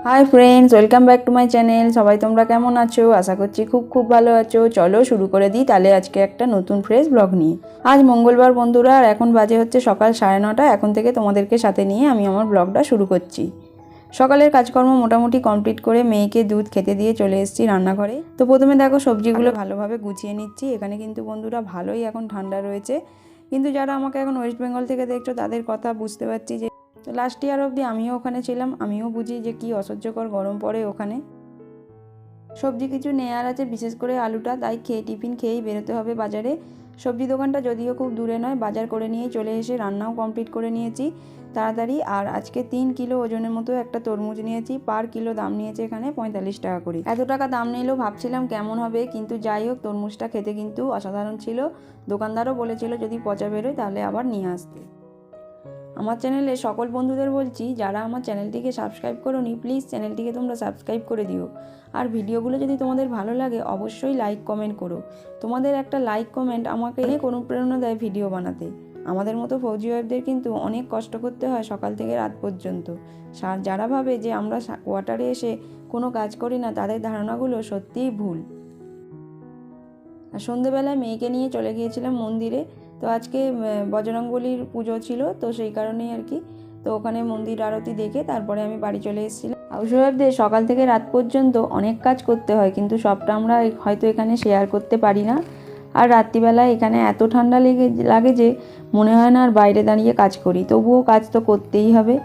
Hi friends, welcome back to my channel. सबाई तोमरा केमन आछो? आशा करछि खूब खूब भालो आछो। चलो शुरू करे दी ताहले आजके एकटा नतून फ्रेश ब्लग निये। आज मंगलवार बंधुरा और एखन बाजे हच्छे सकाल 9:30। एखन थेके तोमादेरके साथे निये आमि आमार ब्लगटा शुरू करछि। सकालेर काजकर्म मोटामुटी कमप्लीट करे मेयेके दूध खेते दिये चले एसेछि रान्नाघरे। तो प्रथमे देखो सब्जिगुलो भालोभाबे गुछिये निच्छि। एखाने किन्तु बंधुरा भालोई एखन ठांडा रयेछे, किन्तु जारा आमाके एखन वेस्ट बेंगल थेके देखछो तादेर कथा बुझते पारछि जे तो लास्ट ईयर अब्दि आमिও ওখানে ছিলাম। আমিও বুঝি যে কি অসহ্যকর গরম পড়ে ওখানে। সবজি কিছু নেয়ার আছে, বিশেষ করে আলুটা, তাই খেয়ে টিফিন খেয়েই বেরোতে হবে বাজারে। সবজি দোকানটা যদিও খুব দূরে নয়, বাজার করে নিয়ে চলে এসে রান্নাও কমপ্লিট করে নিয়েছি তাড়াতাড়ি। আর আজকে 3 কিলো ওজনের মতো একটা তরমুজ নিয়েছি। পার কিলো দাম নিয়েছে এখানে 45 টাকা করে। এত টাকা দাম নিলেও ভাবছিলাম কেমন হবে, কিন্তু যাই হোক তরমুজটা খেতে কিন্তু অসাধারণ ছিল। দোকানদারও বলেছিল যদি পচা বেরোয় তাহলে আবার নিয়ে আসতে। আমার চ্যানেলে সকল বন্ধুদের বলছি, যারা আমার চ্যানেলটিকে সাবস্ক্রাইব করোনি প্লিজ চ্যানেলটিকে তোমরা সাবস্ক্রাইব করে দিও। আর ভিডিওগুলো যদি তোমাদের ভালো লাগে অবশ্যই লাইক কমেন্ট করো। তোমাদের একটা লাইক কমেন্ট আমাকে অনেক অনুপ্রেরণা দেয় ভিডিও বানাতে। আমাদের মতো ফৌজি ওয়াইফদের কিন্তু অনেক কষ্ট করতে হয় সকাল থেকে রাত পর্যন্ত। যারা ভাবে যে আমরা কোয়ার্টারে এসে কোনো কাজ করি না, তাদের ধারণাগুলো সত্যিই ভুল। আর সন্ধেবেলায় মেয়েকে নিয়ে চলে গিয়েছিলাম মন্দিরে। তো আজকে বজরংবলীর পুজো ছিল, তো সেই কারণেই আর কি। তো ওখানে মন্দির আরতি দেখে তারপরে আমি বাড়ি চলে এসেছিলাম। হাউসওয়াইফদের সকাল থেকে রাত পর্যন্ত অনেক কাজ করতে হয়, কিন্তু সবটা আমরা হয়তো এখানে শেয়ার করতে পারি না। আর রাত্রিবেলায় এখানে এত ঠান্ডা লাগে যে মনে হয় না আর বাইরে দাঁড়িয়ে কাজ করি, তবুও কাজ তো করতেই হবে।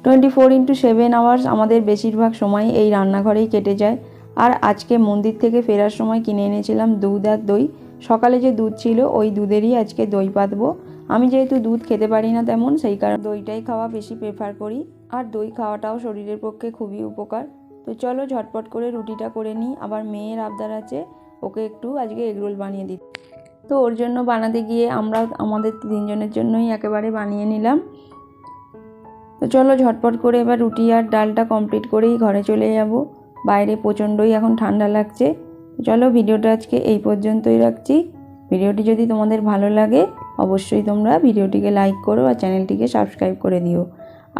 24x7 আওয়ার্স আমাদের বেশিরভাগ সময় এই রান্নাঘরেই কেটে যায়। আর আজকে মন্দির থেকে ফেরার সময় কিনে এনেছিলাম দুধ আর দই। সকালে যে দুধ ছিল ওই দুধেরই আজকে দই পাতবো। আমি যেহেতু দুধ খেতে পারি না তেমন, সেই কারণে দইটাই খাওয়া বেশি প্রেফার করি। আর দই খাওয়াটাও শরীরের পক্ষে খুবই উপকার। তো চলো ঝটপট করে রুটিটা করে নিই। আবার মেয়ের আবদার আছে, ওকে একটু আজকে এগরোল বানিয়ে দিই। তো ওর জন্য বানাতে গিয়ে আমরা আমাদের 3 জনের জন্যই একেবারে বানিয়ে নিলাম। তো চলো ঝটপট করে এবার রুটি আর ডালটা কমপ্লিট করেই ঘরে চলে যাব। বাইরে প্রচণ্ডই এখন ঠান্ডা লাগছে। চলো ভিডিওটা আজকে এই পর্যন্তই রাখছি। ভিডিওটি যদি তোমাদের ভালো লাগে অবশ্যই তোমরা ভিডিওটিকে লাইক করো আর চ্যানেলটিকে সাবস্ক্রাইব করে দিও।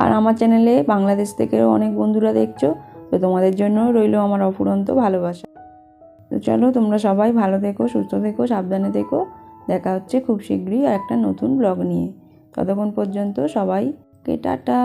আর আমার চ্যানেলে বাংলাদেশ থেকেও অনেক বন্ধুরা দেখছো, তো তোমাদের জন্য রইলো আমার অফুরন্ত ভালোবাসা। তো চলো তোমরা সবাই ভালো থেকো, সুস্থ থেকো, সাবধানে থেকো। দেখা হচ্ছে খুব শীঘ্রই আর একটা নতুন ব্লগ নিয়ে। ততক্ষণ পর্যন্ত সবাইকে টাটা।